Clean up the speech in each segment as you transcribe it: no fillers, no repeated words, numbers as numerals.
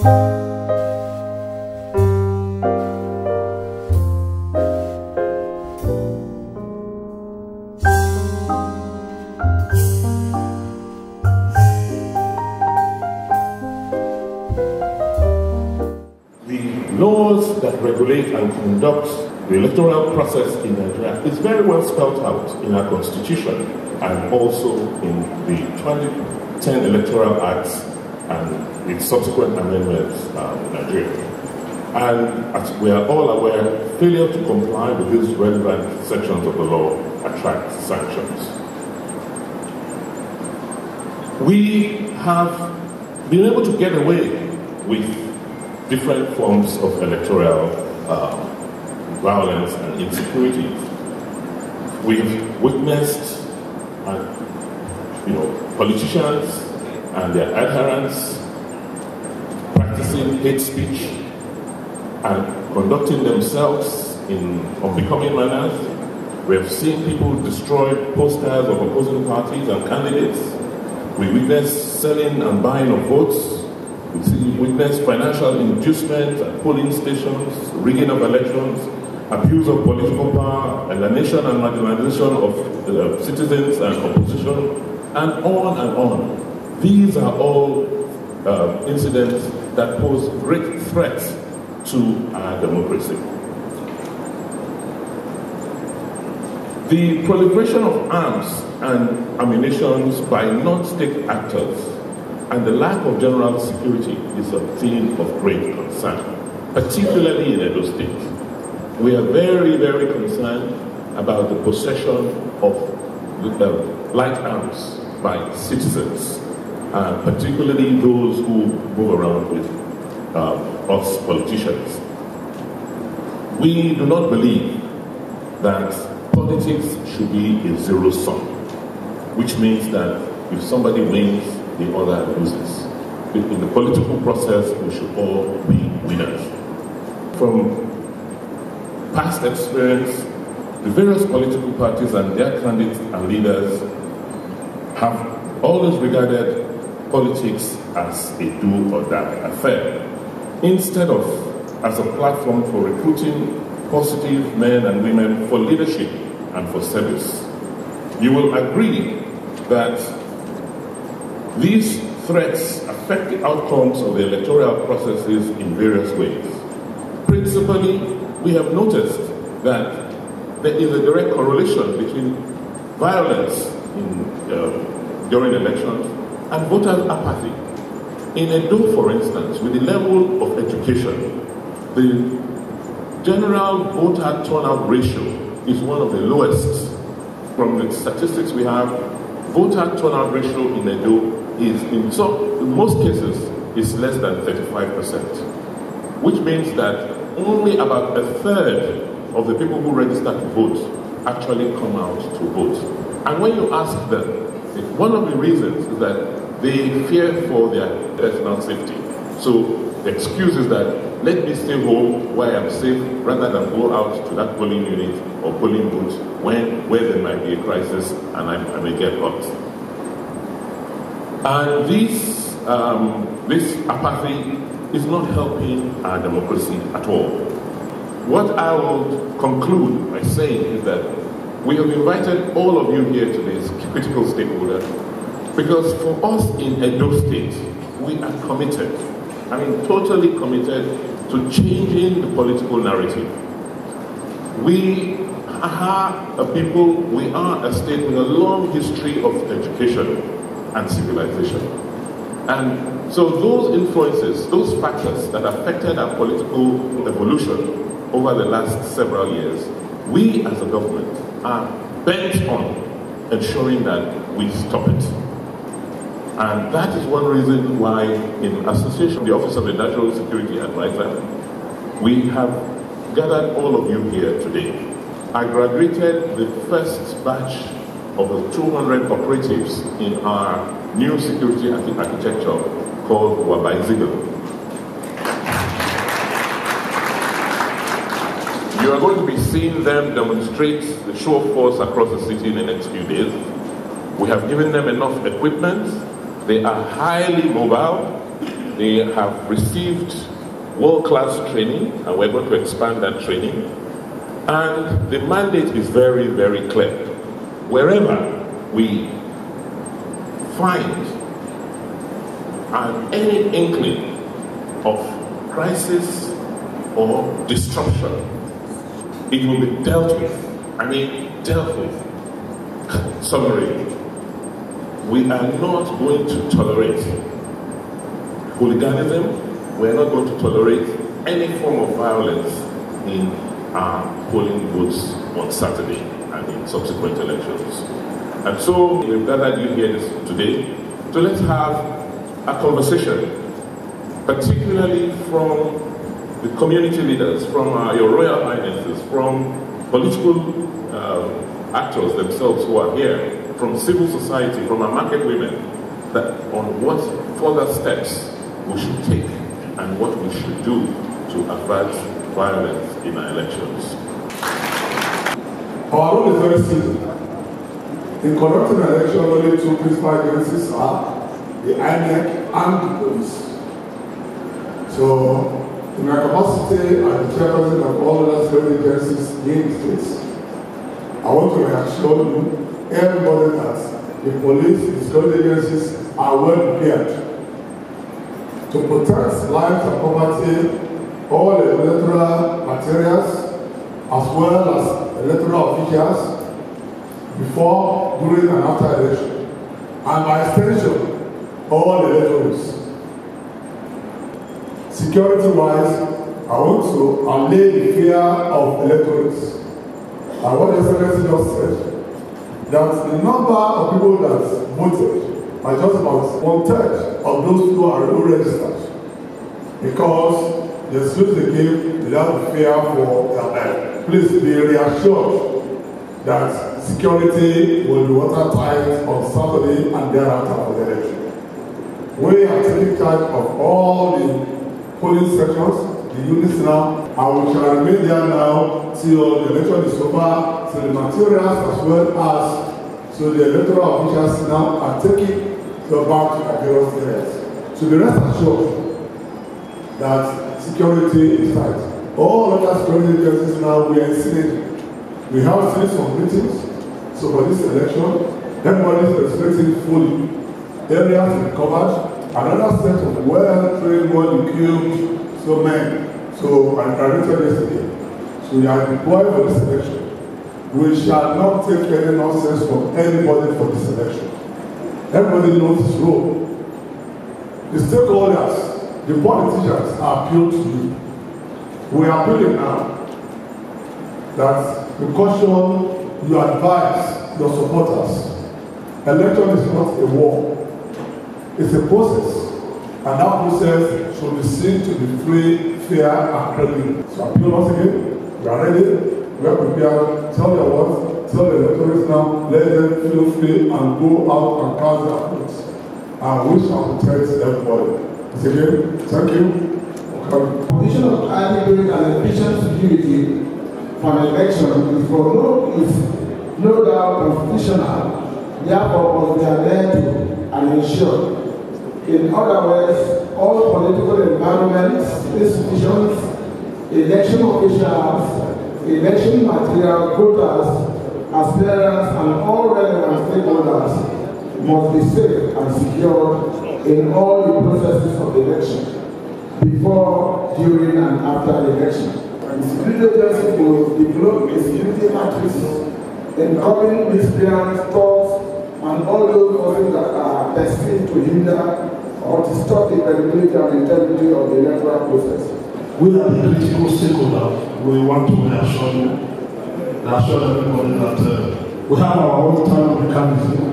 Laws that regulate and conduct the electoral process in Nigeria is very well spelled out in our constitution and also in the 2010 Electoral Act and its subsequent amendments in Nigeria. And as we are all aware, failure to comply with these relevant sections of the law attracts sanctions. We have been able to get away with different forms of electoral violence and insecurity. We've witnessed, politicians and their adherents practicing hate speech and conducting themselves in unbecoming manners. We have seen people destroy posters of opposing parties and candidates. We witnessed selling and buying of votes. We witness financial inducement at polling stations, rigging of elections, abuse of political power, alienation and marginalization of citizens and opposition, and on and on. These are all incidents that pose great threats to our democracy. The proliferation of arms and ammunition by non-state actors and the lack of general security is a theme of great concern, particularly in Edo State. We are very, very concerned about the possession of light arms by citizens, particularly those who move around with us politicians. We do not believe that politics should be a zero-sum, which means that if somebody wins, the other loses. In the political process, we should all be winners. From past experience, the various political parties and their candidates and leaders have always regarded politics as a do-or-die affair, instead of as a platform for recruiting positive men and women for leadership and for service. You will agree that these threats affect the outcomes of the electoral processes in various ways. Principally, we have noticed that there is a direct correlation between violence during elections and voter apathy. In Edo, for instance, with the level of education, the general voter turnout ratio is one of the lowest. From the statistics we have, voter turnout ratio in Edo is, in most cases, is less than 35%, which means that only about a third of the people who register to vote actually come out to vote. And when you ask them, one of the reasons is that they fear for their personal safety. So the excuse is that, let me stay home where I'm safe rather than go out to that polling unit or polling booth where there might be a crisis and I may get hurt. And this apathy is not helping our democracy at all. What I will conclude by saying is that we have invited all of you here today as critical stakeholders because for us in Edo State, we are committed, totally committed to changing the political narrative. We are a people, we are a state with a long history of education and civilization. And so those influences, those factors that affected our political evolution over the last several years, we as a government are bent on ensuring that we stop it. And that is one reason why, in association with the Office of the National Security Advisor, we have gathered all of you here today. I graduated the first batch of the 200 operatives in our new security architecture called Wabaizigel. You are going to be seeing them demonstrate the show of force across the city in the next few days. We have given them enough equipment. They are highly mobile. They have received world-class training, and we're going to expand that training. And the mandate is very, very clear. Wherever we find any inkling of crisis or disruption, it will be dealt with. Dealt with. Summary. We are not going to tolerate hooliganism. We are not going to tolerate any form of violence in our polling booths on Saturday and in subsequent elections. And so we've gathered you here today. So let's have a conversation, particularly from the community leaders, from your Royal Highnesses, from political actors themselves who are here, from civil society, from our market women, that on what further steps we should take and what we should do to avert violence in our elections. Our role is very simple. In conducting an election, only two principal agencies are the INEC and the police. So, in my capacity as the chairperson of all other security agencies in the states, I want to reassure you, everybody, that the police and security agencies are well prepared to protect lives and property, all the electoral materials, as well as electoral officials, before, during, and after election, and by extension, all the electors. Security-wise, I want to allay the fear of electors. And what Excellency just said, that the number of people that voted are just about 1/3 of those who are registered, because they switch the game without fear for their life. Please be reassured that security will be watertight on Saturday and thereafter for the election. We are taking charge of all the polling sections, the units now, and we shall remain there now till the election is over, so the materials as well as so the electoral officials now are taking the back to the various areas. So be rest assured that security is tight. All other security agencies now, we are incident. We have a series of meetings. So for this election, everybody is respecting fully. Areas to be covered. Another set of well-trained, well-equipped men. So I narrated yesterday. So we are deployed for this election. We shall not take any nonsense from anybody for this election. Everybody knows his role. The stakeholders, the politicians are appealed to you. We are appealing now that you caution, you advise your supporters. Election is not a war. It's a process. And that process should be seen to be free, fair, and credible. So I appeal once again, we are ready, we are prepared, tell your words, tell the electors now, let them feel free and go out and cast their votes. And we shall protect everybody. Once again, thank you. The position of adequate and efficient security for an election is no doubt constitutional, therefore must be adhered to and ensured. In other words, all political environments, institutions, election officials, election material, voters, aspirants, and all relevant stakeholders must be safe and secure in all the processes of the election, before, during, and after the election. The security agency will develop a security matrix encompassing miscreants, thoughts, and all those forces that are destined to hinder or distort the credibility and integrity of the electoral process. We are the critical stakeholders. We want to reassure everybody that we have our own time mechanism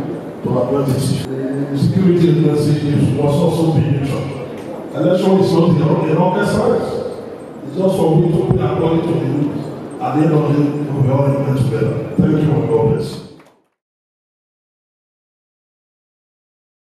to address this issue. The security agency must also be neutral. Election is not a rocket science. It's just for we to put according to the rules. At the end of the day, we all remain together. Thank you and God bless.